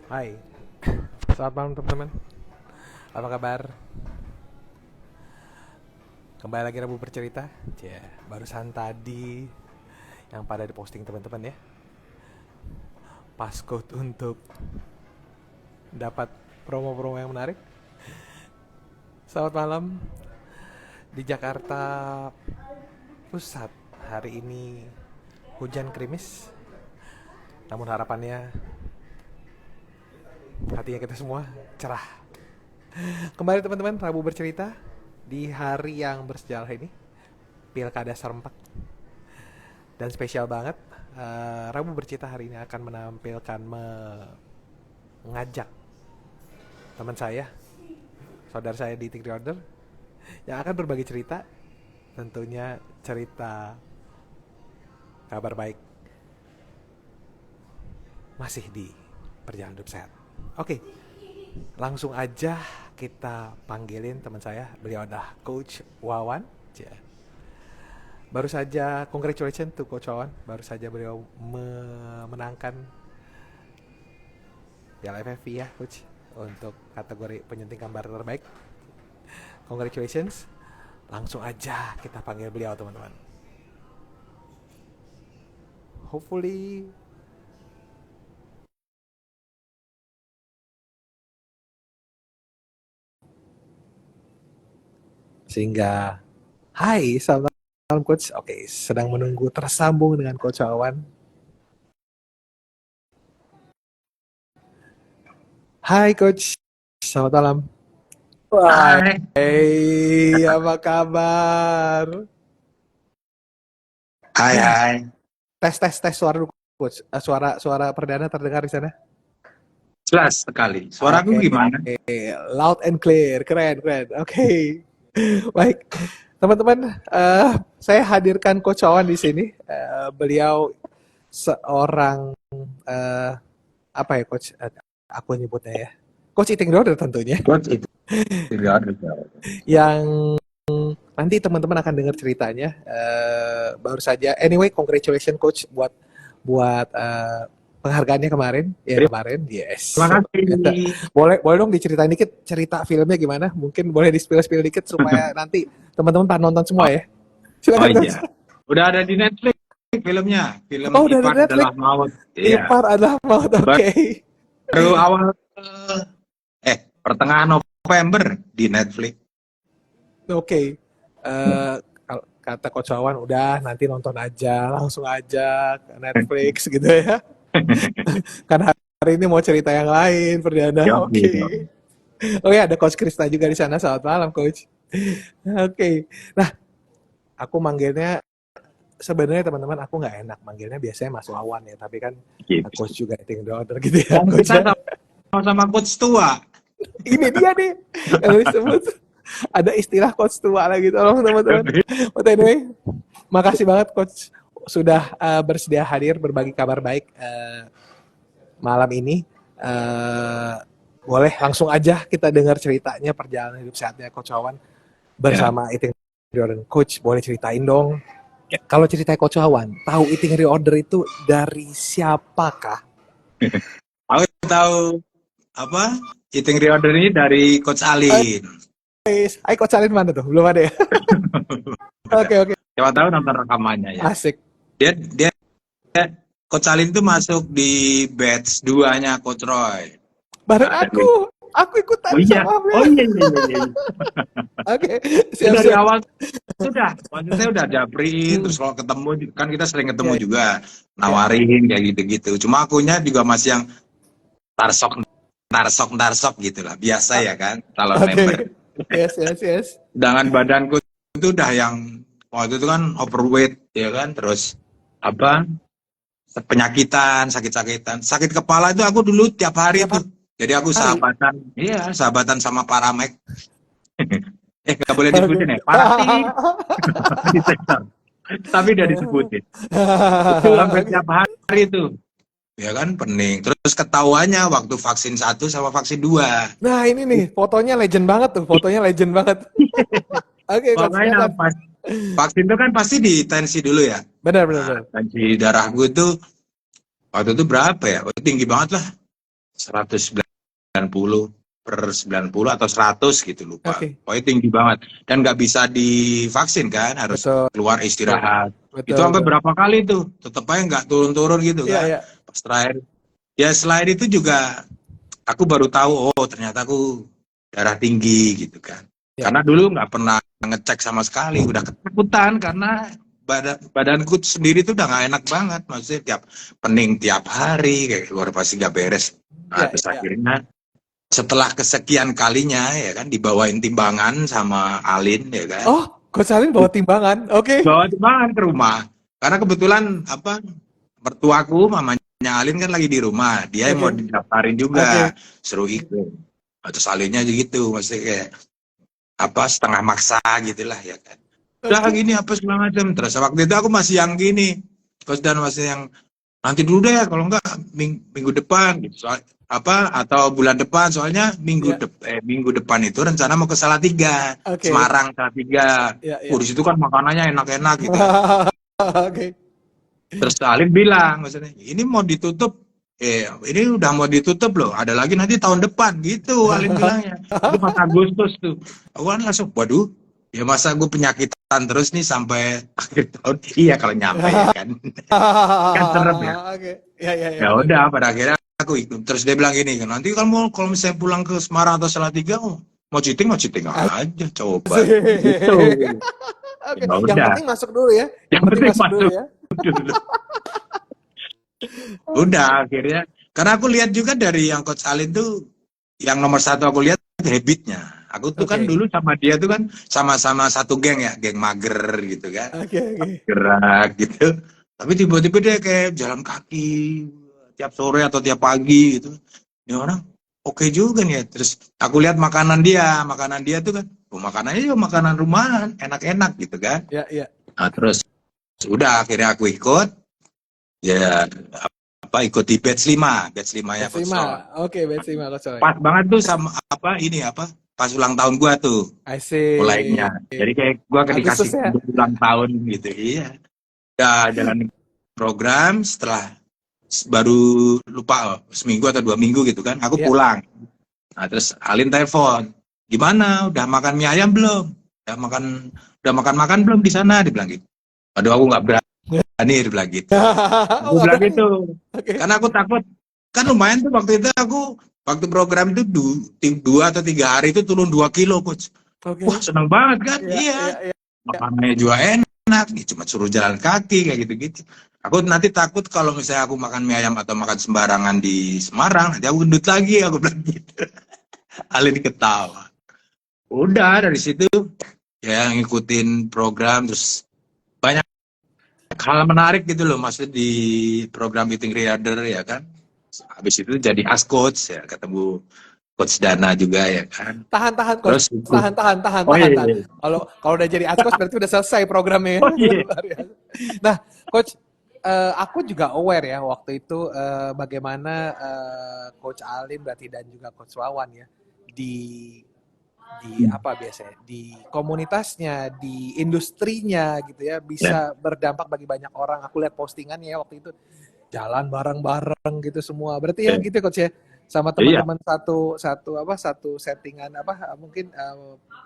Hai, selamat malam teman-teman. Apa kabar? Kembali lagi Rabu bercerita. Barusan tadi yang pada diposting teman-teman ya. Passcode untuk dapat promo-promo yang menarik. Selamat malam di Jakarta Pusat. Hari ini hujan krimis. Namun harapannya hatinya kita semua cerah. Kembali teman-teman, Rabu bercerita di hari yang bersejarah ini, Pilkada Serempak. Dan spesial banget, Rabu bercerita hari ini akan menampilkan, mengajak teman saya, saudara saya di Tigri Order, yang akan berbagi cerita, tentunya cerita kabar baik masih di Perjalanan Hidup Sehat. Oke, langsung aja kita panggilin teman saya. Beliau adalah Coach Wawan. Baru saja congratulations to Coach Wawan. Baru saja beliau memenangkan Piala FFV ya Coach, untuk kategori penyunting gambar terbaik. Congratulations. Langsung aja kita panggil beliau teman-teman. Hopefully sehingga hai, selamat malam Coach. Oke, sedang menunggu tersambung dengan Coach Wawan. Hai Coach, selamat malam. Hai. Hey, apa kabar? Hai. Tes suara dulu Coach. Suara perdana terdengar di sana? Jelas sekali. Suaraku gimana? Loud and clear, keren. Oke. Baik, teman-teman, saya hadirkan Coach Wawan di sini. Beliau seorang apa ya Coach? Aku nyebutnya ya, Coach Eating Disorder tentunya. Coach itu Yang nanti teman-teman akan dengar ceritanya. Baru saja. Anyway, congratulations Coach buat penghargaannya kemarin. Ya kemarin, yes. Terima kasih. Boleh dong diceritain dikit cerita filmnya gimana? Mungkin boleh di-spill dikit supaya nanti teman-teman pada nonton semua ya. Silakan. Oh iya. Udah ada di Netflix filmnya. Film Ipar Adalah Maut. Ipar Adalah Maut. Oke. Baru awal pertengahan November di Netflix. Oke. Kata Coach Wawan, udah nanti nonton aja, langsung aja ke Netflix gitu ya. Karena hari ini mau cerita yang lain, perdana. Oke. Oh ya, ada Coach Krista juga di sana. Selamat malam, Coach. Oke. Nah, aku manggilnya sebenarnya teman-teman, aku nggak enak manggilnya, biasanya Mas Wawan ya, tapi kan Coach juga Eating Disorder gitu ya. Kita sama Coach tua. Ini dia nih yang disebut. Ada istilah Coach tua lagi, tolong teman-teman. But anyway, makasih banget Coach sudah bersedia hadir berbagi kabar baik malam ini. Boleh langsung aja kita dengar ceritanya perjalanan hidup sehatnya Coach Wawan bersama Eating Reorder. Coach, boleh ceritain dong. Kalau ceritanya Coach Wawan, tahu Eating Reorder itu dari siapakah? Aku tahu apa? Eating Reorder ini dari Coach Alin. Hai Coach Alin mana tuh? Belum ada ya? Oke. Coba tahu nonton rekamannya ya. Asik. Dia Coach Alin tuh masuk di batch 2-nya Coach Roy. Bareng aku ikutan sama beliau. Oh iya. Oke. Dari awal sudah, maksudnya udah japri, terus kalau ketemu kan kita sering ketemu juga, nawarin kayak gitu-gitu. Cuma akunya juga masih yang tarsok gitu lah, biasa ya kan, kalau member. Yes. Sedangkan badanku itu udah yang waktu itu kan overweight ya kan, terus penyakitan, sakit kepala itu aku dulu tiap hari tuh. Jadi aku sahabatan sama Paramek. Nggak boleh disebutin ya, Paratik. Tapi udah disebutin. Itu hampir tiap hari tuh. Ya kan, pening. Terus ketahuannya waktu vaksin 1 sama vaksin 2. Nah ini nih, fotonya legend banget tuh. Oke, makanya pas vaksin itu kan pasti ditensi dulu ya. Benar. Tensi darah gue tuh waktu itu berapa ya? Tinggi banget lah. 190 per 90 atau 100 gitu, lupa. Oke. Pokoknya tinggi banget. Dan nggak bisa divaksin kan, harus Betul. keluar istirahat. Betul. Itu sampai berapa kali tuh, tetep aja nggak turun-turun gitu Iya, kan. iya. Pas terakhir. Ya selain itu juga, aku baru tahu, oh ternyata aku darah tinggi gitu kan. Ya. Karena dulu nggak pernah ngecek sama sekali, udah ketakutan karena badanku sendiri tuh udah nggak enak banget, maksudnya tiap pening tiap hari, kayak keluar pasti nggak beres. Nah, Ya, terus ya. akhirnya setelah kesekian kalinya ya kan dibawain timbangan sama Alin ya kan, Oh, Coach Alin bawa timbangan. Oke. bawa timbangan ke rumah karena kebetulan apa, mertuaku mamanya Alin kan lagi di rumah, dia yang mau Oke. didaftarin Oke. juga, suruh ikut. Terus Alinnya gitu, maksudnya kayak apa, setengah maksa gitulah ya kan. Udah Oke. gini apa segala macam. Terus waktu itu aku masih yang gini, terus dan masih yang nanti dulu deh, kalau enggak minggu depan gitu. Soal apa, atau bulan depan, soalnya Ya. minggu depan itu rencana mau ke Salatiga, Oke. Semarang Salatiga. Ya, ya. Di situ kan makanannya enak-enak gitu kan. Oke. Terus Alin bilang maksudnya, ini mau ditutup, ini udah mau ditutup loh, ada lagi nanti tahun depan gitu Alin bilangnya. Itu pas Agustus tuh. Aku kan langsung, waduh, ya masa gue penyakitan terus nih sampai akhir tahun. Iya kalau nyampe ya kan. Kan serem ya. Oke. Ya, ya, ya. Ya udah, pada akhirnya aku ikut. Terus dia bilang gini, nanti kalau misalnya pulang ke Semarang atau Salatiga, mau cheating aja, coba. Gitu. Oke. Ya Yang udah, penting masuk dulu ya. Yang yang penting penting masuk dulu masuk ya. dulu. Udah akhirnya, karena aku lihat juga dari yang Coach Alin tuh, yang nomor satu aku lihat habitnya. Aku tuh kan Oke. dulu sama dia tuh kan sama-sama satu geng ya, geng mager gitu kan, Oke, oke. gerak gitu. Tapi tiba-tiba dia kayak jalan kaki tiap sore atau tiap pagi gitu. Ini orang oke juga nih ya. Terus aku lihat makanan dia tuh kan, makanannya juga makanan rumahan, enak-enak gitu kan. Ya, ya. Nah, terus udah akhirnya aku ikut, ya apa, ikut di batch 5 ya Batch Coach Ron. 5. Oke, batch 5 Coach Alin. Pas banget tuh sama apa ini apa, pas ulang tahun gua tuh I see. mulainya. Jadi kayak gua Agustus dikasih ya. ulang tahun gitu. Iya. Udah jalan program, setelah baru lupa seminggu atau 2 minggu gitu kan, aku Ya. pulang. Nah, terus Alin telepon, gimana? Udah makan mie ayam belum? Udah makan belum di sana? Dibilang gitu. Aduh, aku nggak berani, dibilang gitu. Oh, Aku nggak bilang berani. gitu, Oke. karena aku takut. Kan lumayan tuh waktu itu waktu program itu 2 atau 3 hari itu turun 2 kilo, Coach. Oke. Wah, seneng banget kan? Ya, Iya. ya, ya. Makanannya juga enak, cuma suruh jalan kaki kayak gitu-gitu. Aku nanti takut kalau misalnya aku makan mie ayam atau makan sembarangan di Semarang, nanti aku gendut lagi, aku bilang gitu. Alin ketawa. Udah dari situ ya ngikutin program, terus banyak hal menarik gitu loh, maksudnya di program Meeting Reader ya kan. Habis itu jadi as coach ya, ketemu Coach Dana juga ya kan. Tahan, Coach. Terus Tahan. oh iya, iya. Kalau udah jadi Askos berarti udah selesai programnya. Oh iya. Nah, Coach, aku juga aware ya waktu itu bagaimana Coach Alin berarti dan juga Coach Wawan ya di apa biasanya di komunitasnya, di industrinya gitu ya, bisa berdampak bagi banyak orang. Aku lihat postingannya ya waktu itu, jalan bareng-bareng gitu semua. Berarti ya gitu Coach ya, sama teman-teman satu settingan apa mungkin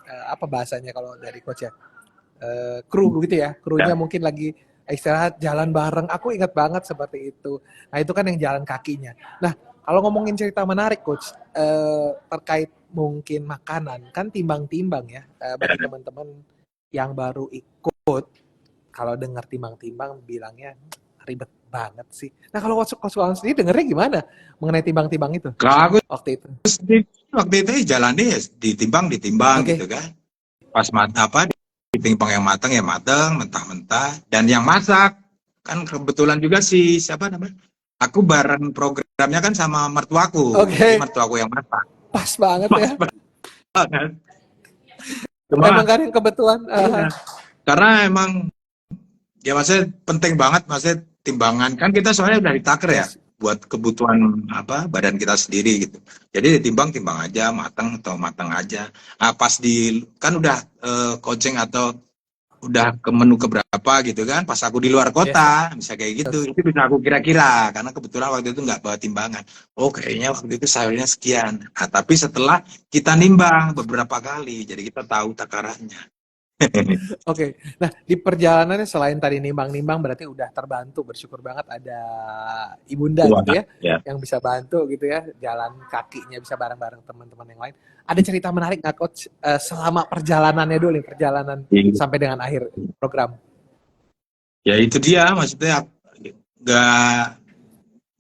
apa bahasanya kalau dari Coach ya, kru gitu ya, krunya mungkin lagi istirahat jalan bareng. Aku ingat banget seperti itu. Nah itu kan yang jalan kakinya. Nah kalau ngomongin cerita menarik Coach, terkait mungkin makanan, kan timbang-timbang ya, bagi teman-teman yang baru ikut, kalau dengar timbang-timbang bilangnya ribet banget sih. Nah kalau Coach Wawan sendiri dengernya gimana mengenai timbang-timbang itu Kalau aku waktu itu? waktu itu jalannya ya ditimbang Oke. gitu kan. Pas apa, ditimbang yang matang ya matang, mentah-mentah, dan yang masak kan kebetulan juga siapa namanya, aku bareng programnya kan sama mertuaku. Oke. Jadi mertuaku yang masak. Pas banget Pas ya. banget. Emang kan yang kebetulan. Iya. Karena emang ya maksudnya penting banget, maksudnya timbangan kan kita soalnya udah ditaker ya buat kebutuhan apa badan kita sendiri gitu. Jadi timbang aja, matang atau matang aja. Nah, pas kan udah coaching atau udah ke menu keberapa berapa gitu kan, pas aku di luar kota, bisa kayak gitu, itu bisa aku kira-kira, karena kebetulan waktu itu nggak bawa timbangan. Oh kayaknya waktu itu sayurnya sekian. Nah, tapi setelah kita nimbang beberapa kali, jadi kita tahu takarannya. Oke. Nah, di perjalanannya selain tadi nimbang-nimbang berarti udah terbantu, bersyukur banget ada ibunda Wah, gitu ya, ya. yang bisa bantu gitu ya, jalan kakinya bisa bareng-bareng teman-teman yang lain. Ada cerita menarik nggak Coach selama perjalanannya dulu nih, perjalanan sampai dengan akhir program? Ya itu dia, maksudnya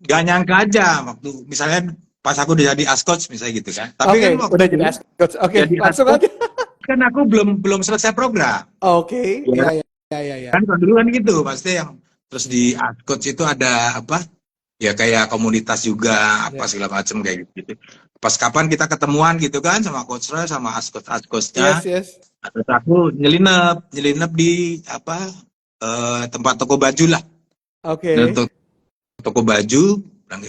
nggak nyangka aja waktu misalnya pas aku udah jadi coach misalnya gitu kan. Tapi Oke, kan waktu udah itu jadi Coach. Oke, jadi langsung coach aja. kan aku belum selesai program. Oke, Ya, ya, ya, ya, ya. kan kalau dulu kan gitu, pasti yang terus di coach itu ada apa? Ya kayak komunitas juga apa segala macam kayak gitu. Pas kapan kita ketemuan gitu kan sama coach Roy sama coachnya. Yes, yes. Terus aku nyelinap di apa tempat toko baju lah. Oke. Untuk toko baju, bilang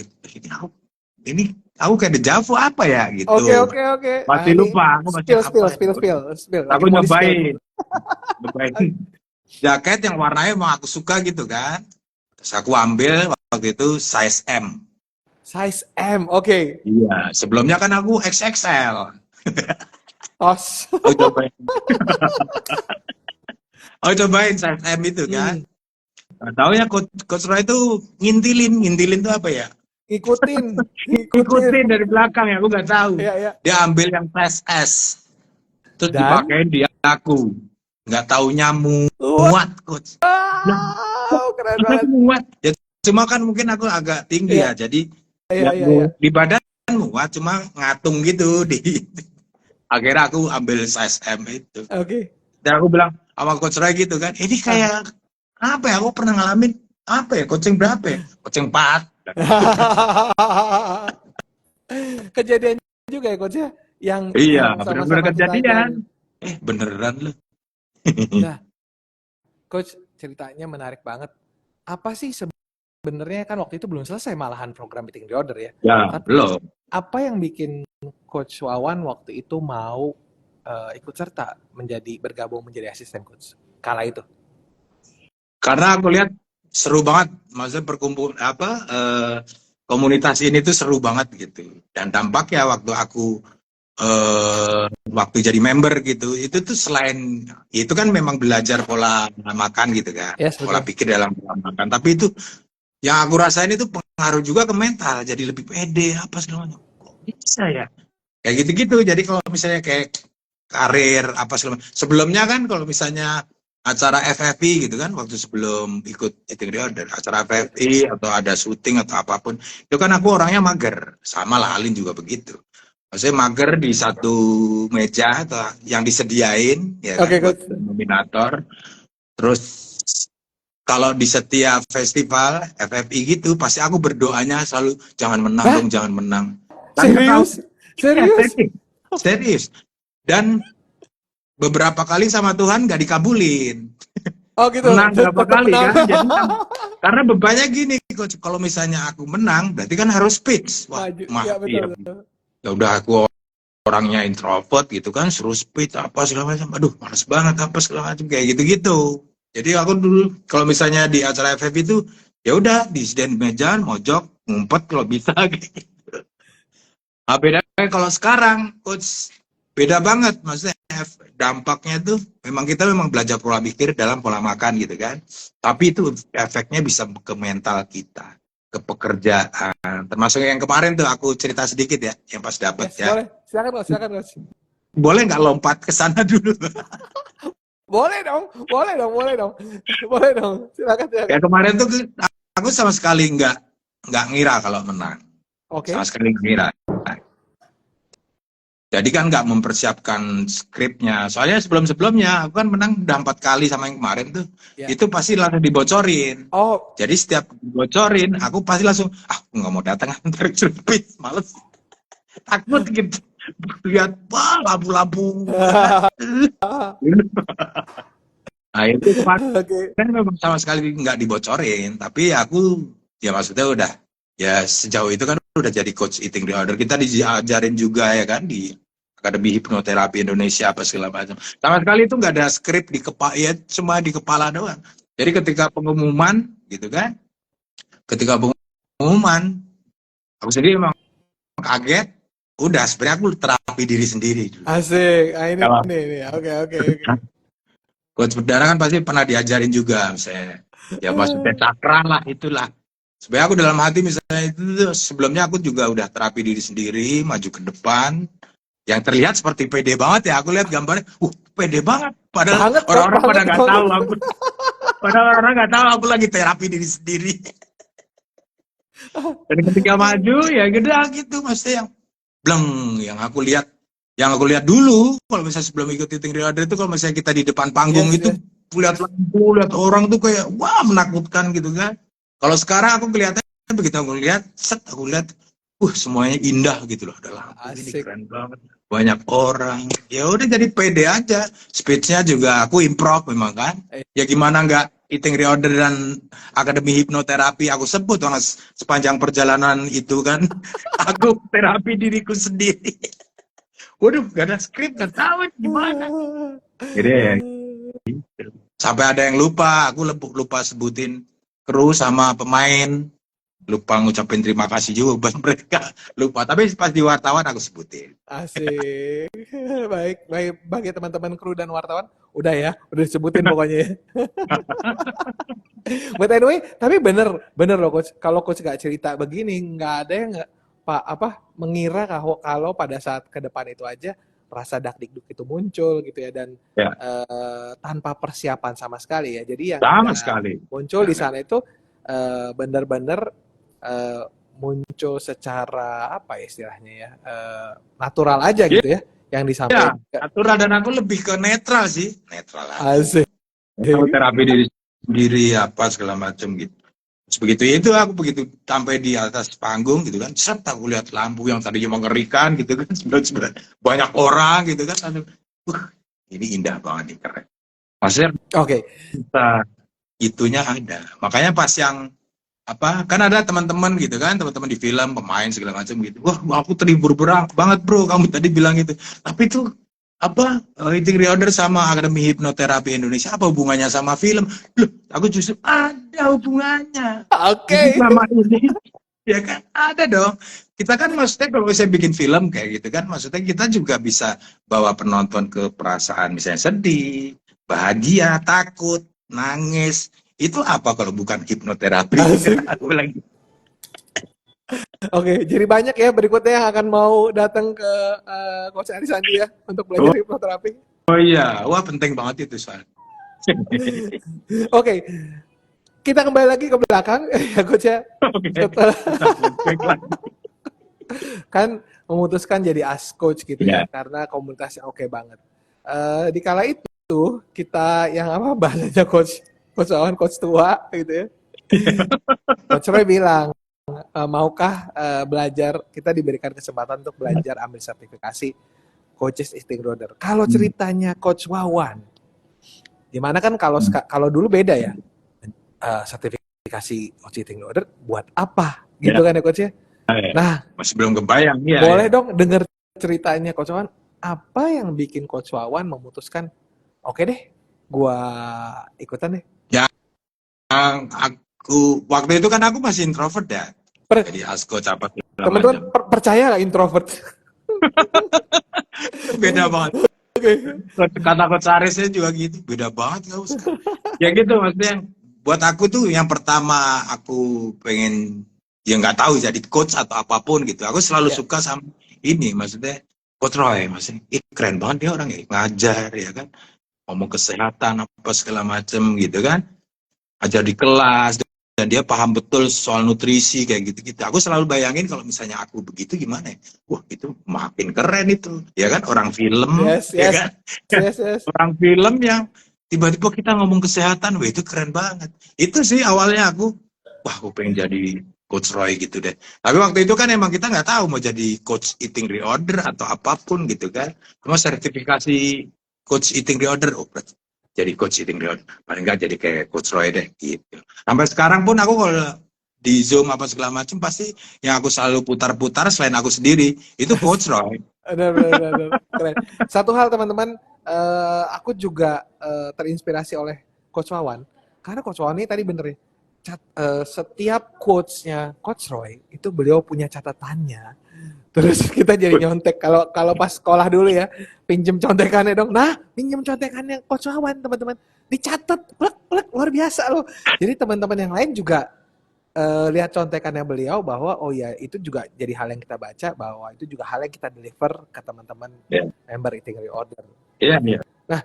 ini aku kayak dejavu apa ya gitu. Oke, oke, oke. Masih lupa, aku masih Spill. Lagi Aku mau di-spill. nyobain jaket yang warnanya emang aku suka gitu kan. Terus aku ambil waktu itu size M. Size M, oke. Iya, sebelumnya kan aku XXL. Tos. Aku cobain. Aku cobain size M itu kan. Nah, tahu ya coach Roy itu ngintilin tuh apa ya? Ikutin. Dari belakang ya, aku nggak tahu. Iya. Dia ambil yang size S. Terus Dan? dipakein di aku. Nggak tahu muat coach. Wow, keren banget. Muat. Ya, cuma kan mungkin aku agak tinggi ya, jadi Iya. di badan muat, cuma ngatung gitu akhirnya aku ambil size M itu. Oke. Dan aku bilang sama coach Roy gitu kan, ini kayak apa ya? Aku pernah ngalamin apa ya? Coaching berapa ya? Coaching 4. Kejadian juga ya Coach ya? Iya, yang benar-benar sama-sama kita kejadian. ajarin. Beneran loh. Nah, Coach ceritanya menarik banget. Apa sih sebenarnya kan waktu itu belum selesai malahan program meeting the order ya? Ya, Tapi belum. apa yang bikin Coach Wawan waktu itu mau ikut serta bergabung menjadi asisten coach kala itu? Karena aku lihat seru banget, maksudnya komunitas ini tuh seru banget gitu. Dan dampaknya waktu aku waktu jadi member gitu, itu tuh selain itu kan memang belajar pola makan gitu kan, pola pikir dalam pola makan. Tapi itu yang aku rasain itu pengaruh juga ke mental, jadi lebih pede apa segala macam. Kok bisa ya? Kayak gitu-gitu. Jadi kalau misalnya kayak karir apa segala macam. Sebelumnya kan kalau misalnya acara FFI gitu kan, waktu sebelum ikut Eating the Order, acara FFI atau ada syuting atau apapun, itu kan aku orangnya mager, sama lah Alin juga begitu. Maksudnya mager di satu meja atau yang disediain ya kan, buat nominator. Terus kalau di setiap festival FFI gitu, pasti aku berdoanya selalu jangan menang dong, jangan menang. Serius. Dan beberapa kali sama Tuhan gak dikabulin. Oh gitu. Menang berapa kali kan? Jadi karena bebannya gini, coach, kalau misalnya aku menang, berarti kan harus speech. Wah, betul. Ya udah aku orangnya introvert gitu kan, suruh speech apa segala macam. Aduh, males banget apa segala macam kayak gitu-gitu. Jadi aku dulu kalau misalnya di acara FF itu ya udah disediain meja, mojok, ngumpet kalau bisa gitu. Nah, bedanya kalau sekarang coach beda banget, maksudnya dampaknya tuh memang kita belajar pola pikir dalam pola makan gitu kan. Tapi itu efeknya bisa ke mental kita, ke pekerjaan. Termasuk yang kemarin tuh aku cerita sedikit ya, yang pas dapet ya. Boleh, silakan Coach. Boleh nggak lompat ke sana dulu? Boleh dong. Silakan. Ya kemarin tuh aku sama sekali nggak ngira kalau menang. Sama sekali nggak ngira. Jadi kan nggak mempersiapkan skripnya. Soalnya sebelum-sebelumnya aku kan menang udah 4 kali sama yang kemarin tuh. Itu pasti langsung dibocorin. Jadi setiap dibocorin, aku pasti langsung, nggak mau datang antar cerpit, males. Takut gitu. Lihat, lampu-lampu. Nah itu kan memang sama sekali nggak dibocorin. Tapi aku, ya maksudnya udah, ya sejauh itu kan udah jadi coach Eating the Order. Kita diajarin juga ya kan di Akademi Hipnoterapi Indonesia apa segala macam. Sama sekali itu nggak ada skrip di kepala, ya cuma di kepala doang. Jadi ketika pengumuman gitu kan, ketika pengumuman, aku sendiri emang kaget. Udah, sebenarnya aku terapi diri sendiri dulu. Asik. Ah, ini Kalau nih. Oke, oke, oke. coach berdarah kan pasti pernah diajarin juga, misalnya. Ya maksudnya cakra lah, itulah. Sebenarnya aku dalam hati misalnya itu sebelumnya aku juga udah terapi diri sendiri, maju ke depan. Yang terlihat seperti pede banget ya. Aku lihat gambarnya, pede banget. Padahal Banget, Coach. orang-orang pada Banget, nggak Coach. tahu aku. Padahal orang nggak tahu aku lagi terapi diri sendiri. Dan ketika maju ya gitu maksudnya yang bleng yang aku lihat dulu kalau misalnya sebelum ikut Eating Reorder itu kalau misalnya kita di depan panggung Yes, itu yes. lihat lampu, lihat orang tuh kayak wah menakutkan gitu kan. Kalau sekarang aku kelihatannya begitu aku lihat, aku lihat semuanya indah gitu loh. Ada lampu ini Asik. keren banget. Banyak orang. Ya udah jadi pede aja. Speech-nya juga aku improv memang kan. Ya gimana nggak Eating Reorder dan Akademi Hipnoterapi aku sebut karena sepanjang perjalanan itu kan aku terapi diriku sendiri. Waduh, gak ada skrip, gak tahu gimana. Jadi ya, sampai ada yang lupa, aku lupa sebutin kru sama pemain, lupa ngucapin terima kasih juga buat mereka, lupa. Tapi pas di wartawan aku sebutin. Asik. Baik, baik bagi teman-teman kru dan wartawan. Udah ya, udah disebutin pokoknya ya. But anyway, tapi bener loh coach. Kalau coach nggak cerita begini, nggak ada yang nggak mengira kalau pada saat ke depan itu aja rasa dak-dikduk itu muncul gitu ya dan Ya, tanpa persiapan sama sekali ya. Jadi yang sama nggak sekali. muncul di sana itu bener-bener muncul secara apa ya istilahnya ya natural aja gitu ya yang Ya, disampaikan. natural dan aku lebih ke netral sih, netral aja. Asik. Aku terapi diri sendiri apa segala macam gitu. Terus begitu itu aku begitu sampai di atas panggung gitu kan, set aku lihat lampu yang tadinya mengerikan gitu kan, sebelah banyak orang gitu kan, ini indah banget nih keren. Maksudnya Oke. kita itunya ada. Makanya pas yang apa kan ada teman-teman gitu kan, teman-teman di film pemain segala macam gitu. Wah, aku terhibur banget bro, kamu tadi bilang itu. Tapi tuh apa Eating Reorder sama Akademi Hipnoterapi Indonesia apa hubungannya sama film? Loh, aku justru ada hubungannya. Jadi Oke. selama ini ya kan ada dong. Kita kan maksudnya kalau saya bikin film kayak gitu kan, maksudnya kita juga bisa bawa penonton ke perasaan misalnya sedih, bahagia, takut, nangis. Itu apa kalau bukan hipnoterapi? Asik. Aku bilang gitu. Oke, jadi banyak ya berikutnya yang akan mau datang ke Coach Arisandi ya untuk belajar hipnoterapi. Oh iya, wah penting banget itu soal. Oke, kita kembali lagi ke belakang ya Coach ya. Oke. Setelah kan memutuskan jadi as coach gitu ya, karena komunitasnya oke banget. Di kala itu kita yang apa bahasanya coach Awan coach tua gitu ya. Coach Roy bilang maukah belajar, kita diberikan kesempatan untuk belajar ambil sertifikasi coaches Eating Reorder. Kalau ceritanya Coach Wawan, dimana kan kalau dulu beda ya, sertifikasi coach Eating Reorder buat apa gitu kan ya Coach ya. Nah, masih belum kebayang ya. Boleh dong denger ceritanya Coach Wawan, apa yang bikin Coach Wawan memutuskan, oke deh, gua ikutan deh. Yang aku waktu itu kan aku masih introvert ya. Jadi as coach apa teman-teman percaya gak introvert? Beda banget. Kata Coach Arisnya juga gitu, beda banget gak usah. Ya gitu maksudnya. Buat aku tuh yang pertama aku pengen ya nggak tahu jadi coach atau apapun gitu. Aku selalu suka sama ini maksudnya Coach Roy, maksudnya keren banget dia orang ya ngajar ya kan, ngomong kesehatan apa segala macem gitu kan, ajar di kelas dan dia paham betul soal nutrisi kayak gitu-gitu. Aku selalu bayangin kalau misalnya aku begitu gimana ya? Wah itu makin keren itu, ya kan orang film, ya kan, orang film yang tiba-tiba kita ngomong kesehatan, wah itu keren banget. Itu sih awalnya aku pengen jadi Coach Roy gitu deh. Tapi waktu itu kan emang kita nggak tahu mau jadi Coach Eating Reorder atau apapun gitu kan. Cuma sertifikasi Coach Eating Reorder, jadi Coach Eating Reorder. Paling nggak jadi kayak Coach Roy deh gitu. Sampai sekarang pun aku kalau di Zoom apa segala macam pasti yang aku selalu putar-putar selain aku sendiri itu Coach Roy. Benar. Keren. Satu hal teman-teman, aku juga terinspirasi oleh Coach Wawan. Karena Coach Wan ini tadi bener ya, setiap quotes-nya Coach Roy itu beliau punya catatannya. Terus kita jadi nyontek kalau pas sekolah dulu ya, pinjem contekannya dong. Nah, pinjem contekannya Coach Wawan, teman-teman. Dicatat, plek, luar biasa loh. Jadi teman-teman yang lain juga lihat contekannya beliau bahwa oh ya itu juga jadi hal yang kita baca, bahwa itu juga hal yang kita deliver ke teman-teman member Eating Reorder. Nah,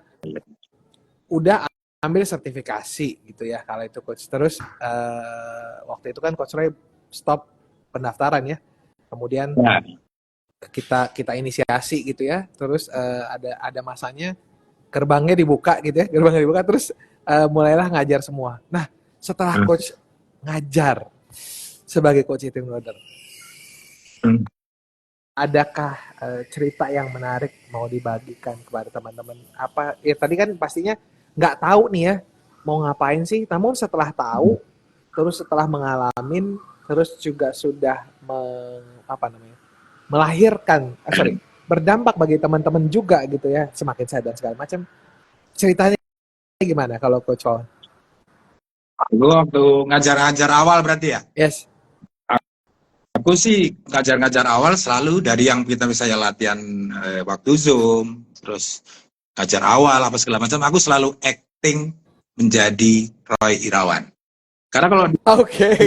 udah ambil sertifikasi gitu ya kalau itu coach. Terus waktu itu kan Coach Roy stop pendaftaran ya. Kemudian kita inisiasi gitu ya. Terus ada masanya gerbangnya dibuka gitu ya. Gerbangnya dibuka terus mulailah ngajar semua. Nah, setelah coach ngajar sebagai coach Eating Reorder, adakah cerita yang menarik mau dibagikan kepada teman-teman? Apa ya tadi kan pastinya nggak tahu nih ya mau ngapain sih, namun setelah tahu, terus setelah mengalamin, terus juga sudah melahirkan, berdampak bagi teman-teman juga gitu ya, semakin sadar dan segala macam. Ceritanya gimana kalau Coach Wawan? Aku waktu ngajar-ngajar awal berarti ya? Yes. Aku sih ngajar-ngajar awal selalu dari yang kita misalnya latihan waktu Zoom, terus ngajar awal apa segala macam, aku selalu acting menjadi Roy Irawan. Karena kalau di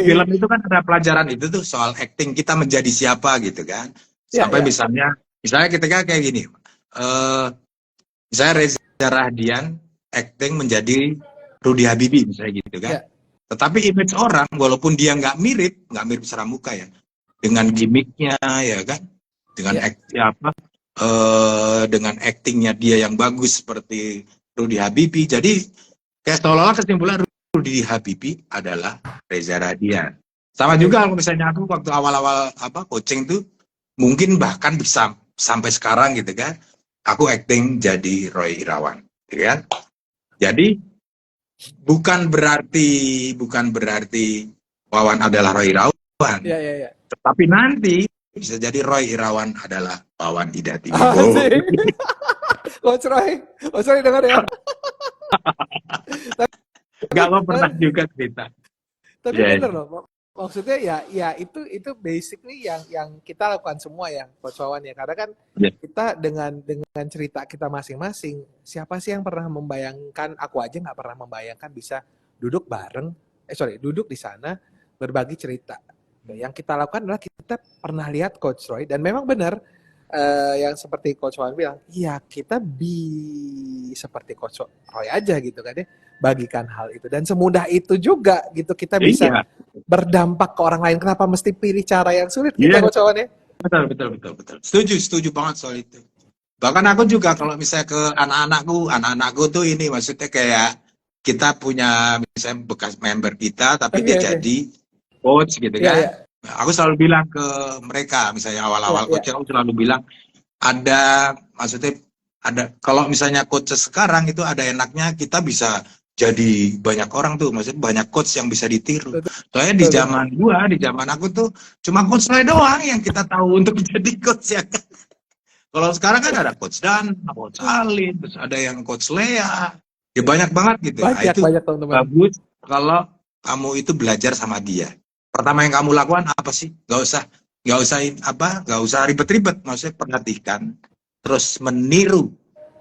film itu kan ada pelajaran itu tuh soal acting kita menjadi siapa gitu kan. Sampai misalnya ketika kayak gini, misalnya Reza Rahadian acting menjadi Rudy Habibie misalnya gitu kan. Tetapi image orang walaupun dia nggak mirip secara muka ya, dengan gimmicknya ya kan, dengan dengan actingnya dia yang bagus seperti Rudy Habibie. Jadi kayak seolah-olah kesimpulan Rudy Habibie adalah Reza Rahadian. Sama juga kalau misalnya aku waktu awal-awal coaching tuh mungkin bahkan bisa sampai sekarang gitu kan, aku acting jadi Roy Irawan, gitu kan. Jadi bukan berarti Wawan adalah Roy Irawan. Tetapi nanti bisa jadi Roy Irawan adalah Wawan Hidati. Coach Roy dengar ya. Gak mau pernah juga cerita. Tapi bener loh, maksudnya ya itu basically yang kita lakukan semua ya Coach Wawan ya, karena kan kita dengan cerita kita masing-masing, siapa sih yang pernah membayangkan, aku aja nggak pernah membayangkan bisa duduk bareng, duduk di sana berbagi cerita. Yang kita lakukan adalah kita pernah lihat Coach Roy dan memang benar yang seperti Coach Wawan bilang, iya kita seperti Coach Roy aja gitu kan ya, bagikan hal itu dan semudah itu juga gitu kita bisa berdampak ke orang lain. Kenapa mesti pilih cara yang sulit kita Coach Wawan ya? Betul. Setuju banget soal itu. Bahkan aku juga kalau misalnya ke anak-anakku tuh ini maksudnya kayak kita punya misalnya bekas member kita tapi dia jadi coach gitu kan. Aku selalu bilang ke mereka misalnya awal-awal coach aku selalu bilang ada kalau misalnya coach sekarang itu ada enaknya kita bisa jadi banyak orang tuh, maksudnya banyak coach yang bisa ditiru. Soalnya di zaman aku tuh cuma coach Roy doang yang kita tahu untuk jadi coach ya kan. Kalau sekarang kan ada coach Dan, coach Alin, terus ada yang coach Lea, ya banyak banget gitu. Itu bagus kalau kamu itu belajar sama dia. Pertama yang kamu lakukan apa sih? Gak usah ribet-ribet, maksudnya perhatikan, terus meniru.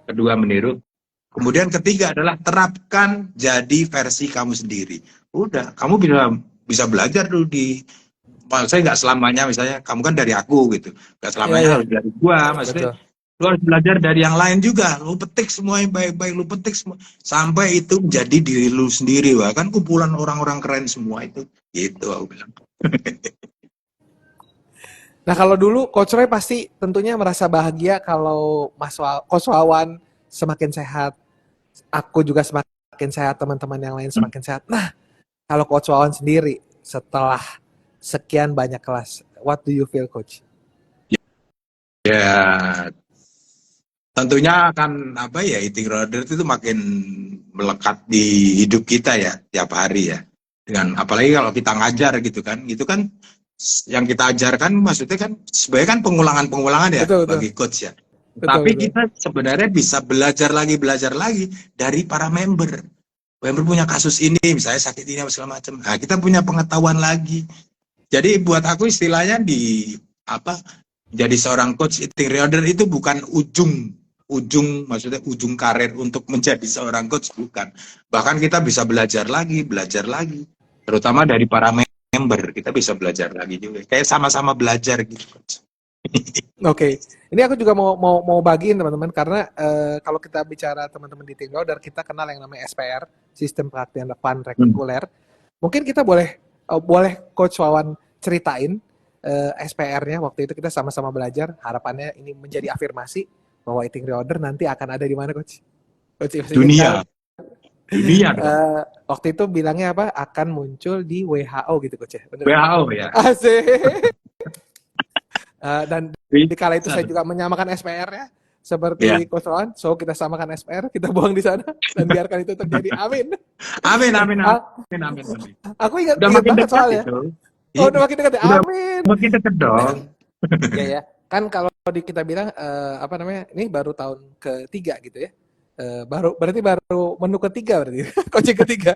Kedua meniru. Kemudian ketiga adalah terapkan jadi versi kamu sendiri. Udah, kamu bisa belajar dulu saya nggak selamanya misalnya kamu kan dari aku gitu, nggak selamanya harus dari gua, maksudnya lu harus belajar dari yang lain juga. Lu petik semua yang baik-baik, lu petik semua sampai itu menjadi diri lu sendiri. Wah, kan kumpulan orang-orang keren semua itu. Gitu aku bilang. Nah kalau dulu Coach Roy pasti tentunya merasa bahagia kalau Coach Wawan semakin sehat, aku juga semakin sehat, teman-teman yang lain semakin sehat. Nah kalau Coach Wawan sendiri setelah sekian banyak kelas, what do you feel Coach? Ya tentunya akan Eating Reorder itu makin melekat di hidup kita ya tiap hari ya. Dengan apalagi kalau kita ngajar gitu kan, itu kan yang kita ajarkan maksudnya kan sebenarnya kan pengulangan ya bagi coach ya. Tapi kita sebenarnya bisa belajar lagi dari para member. member punya kasus ini, misalnya sakit ini apa segala macam. Nah, kita punya pengetahuan lagi. Jadi buat aku istilahnya jadi seorang coach eating reorder itu bukan maksudnya ujung karir untuk menjadi seorang coach, bukan. Bahkan kita bisa belajar lagi, terutama dari para member, kita bisa belajar lagi juga. Kayak sama-sama belajar gitu, coach. Oke, ini aku juga mau bagiin teman-teman karena kalau kita bicara teman-teman di Team Reorder, kita kenal yang namanya SPR, Sistem Pelatihan Depan Reguler. Mungkin kita boleh Coach Wawan ceritain SPR-nya waktu itu kita sama-sama belajar. Harapannya ini menjadi afirmasi bahwa Eating Reorder nanti akan ada di mana, Coach? Dunia. Waktu itu bilangnya apa? Akan muncul di WHO gitu, Coach ya? Bener? WHO ya. Asik. Dan di kala itu saya juga menyamakan SPR ya seperti Coach Wawan. So kita samakan SPR, kita buang di sana dan biarkan itu terjadi. Amin. Amin. Aku ingat makin banget dekat soalnya. itu. Udah makin dekat ya. Amin. Makin dekat dong. Ya. Kan kalau kita bilang ini baru tahun ketiga gitu ya. Berarti baru menu ketiga berarti. Coaching ketiga.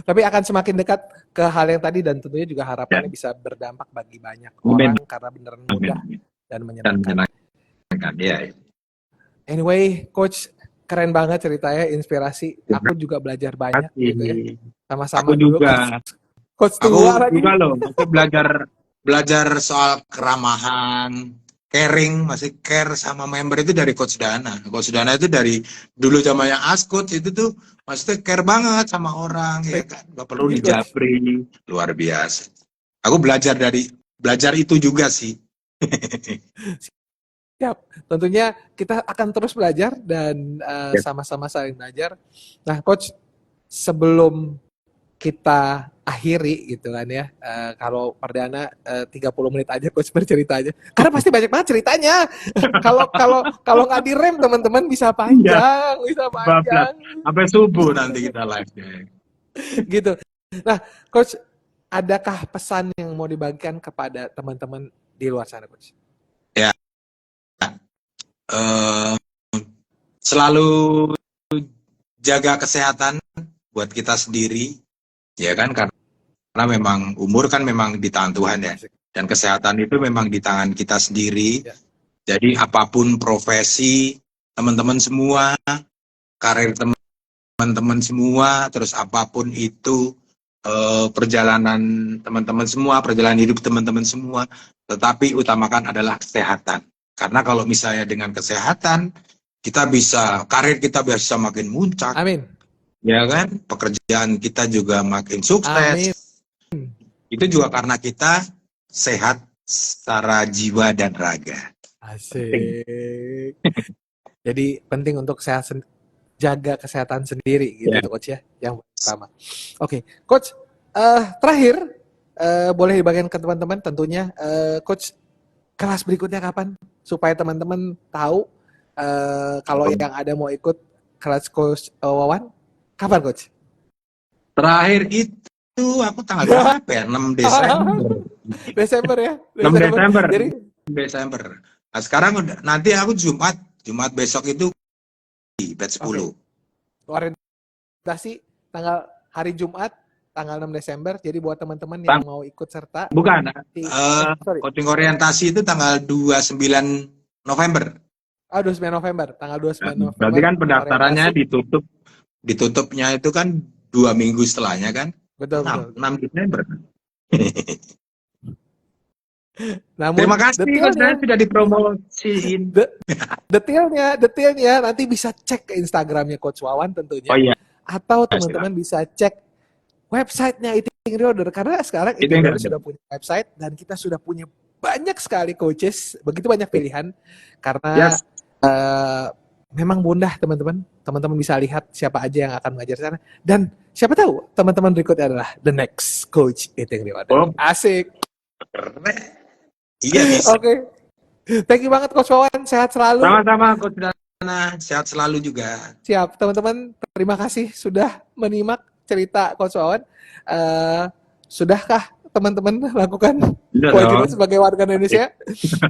Tapi akan semakin dekat ke hal yang tadi dan tentunya juga harapannya bisa berdampak bagi banyak orang karena beneran mudah dan menyenangkan. Ya. Anyway, Coach, keren banget ceritanya, inspirasi. Aku juga belajar banyak gitu ya. Sama-sama aku dulu. Juga. Coach tua lagi. Aku juga loh. Aku belajar soal keramahan, caring, masih care sama member itu dari Coach Dana. Coach Dana itu dari dulu zamannya Ascoach itu tuh maksudnya care banget sama orang, ya kan. Gak perlu dijabri, luar biasa. Aku belajar itu juga sih. Siap. Tentunya kita akan terus belajar dan sama-sama saling belajar. Nah, Coach, sebelum kita akhiri gitu kan ya, kalau perdana 30 menit aja Coach bercerita aja, karena pasti banyak banget ceritanya. Kalau nggak direm teman-teman bisa panjang, sampai subuh nanti kita live gitu. Nah, Coach, adakah pesan yang mau dibagikan kepada teman-teman di luar sana, Coach? Ya, selalu jaga kesehatan buat kita sendiri. Ya kan, karena memang umur kan memang di tangan Tuhan ya, dan kesehatan itu memang di tangan kita sendiri. Jadi apapun profesi teman-teman semua, karir teman-teman semua, terus apapun itu perjalanan teman-teman semua, perjalanan hidup teman-teman semua, tetapi utamakan adalah kesehatan. Karena kalau misalnya dengan kesehatan karir kita bisa makin muncak. Amin. Ya kan, pekerjaan kita juga makin sukses. Amin. Itu juga karena kita sehat secara jiwa dan raga. Asik. Jadi penting untuk jaga kesehatan sendiri gitu Coach ya, yang pertama. Oke, Coach, terakhir boleh dibagikan ke teman-teman tentunya, Coach, kelas berikutnya kapan supaya teman-teman tahu kalau yang ada mau ikut kelas Coach Wawan. Kapan, Coach? Terakhir itu aku tanggal berapa ya? 6 Desember. Desember ya? 6 Desember. Jadi Desember. Nah, sekarang nanti aku Jumat besok itu di batch 10. Orientasi tanggal hari Jumat, tanggal 6 Desember. Jadi buat teman-teman yang mau ikut serta. Bukan. Coaching orientasi itu tanggal 29 November. 29 November. Tanggal 29 November. Berarti kan pendaftarannya ditutupnya itu kan 2 minggu setelahnya kan? Betul. 6 Desember. Namun, terima kasih sudah dipromosiin. Detailnya nanti bisa cek ke Instagramnya Coach Wawan tentunya. Oh iya. Atau teman-teman bisa cek websitenya Eating Reorder karena sekarang Eating Reorder sudah punya website dan kita sudah punya banyak sekali coaches, begitu banyak pilihan karena memang mudah teman-teman bisa lihat siapa aja yang akan mengajar sana dan siapa tahu teman-teman berikutnya adalah the next coach Eating Reorder. Asik. Iya bisa. Oke. Thank you banget Coach Wawan, sehat selalu. Sama-sama Coach Dana, sehat selalu juga. Siap, teman-teman, terima kasih sudah menyimak cerita Coach Wawan. Sudahkah teman-teman lakukan kewajiban sebagai warga Indonesia?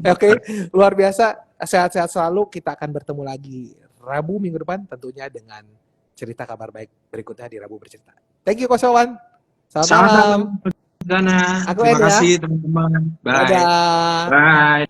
Oke, luar biasa, sehat-sehat selalu, kita akan bertemu lagi Rabu minggu depan tentunya dengan cerita kabar baik berikutnya di Rabu Bercerita. Thank you Coach Wawan. Selamat malam. Sama-sama, Gana. Aku Terima Ed ya. kasih teman-teman. Bye. Dadah. Bye.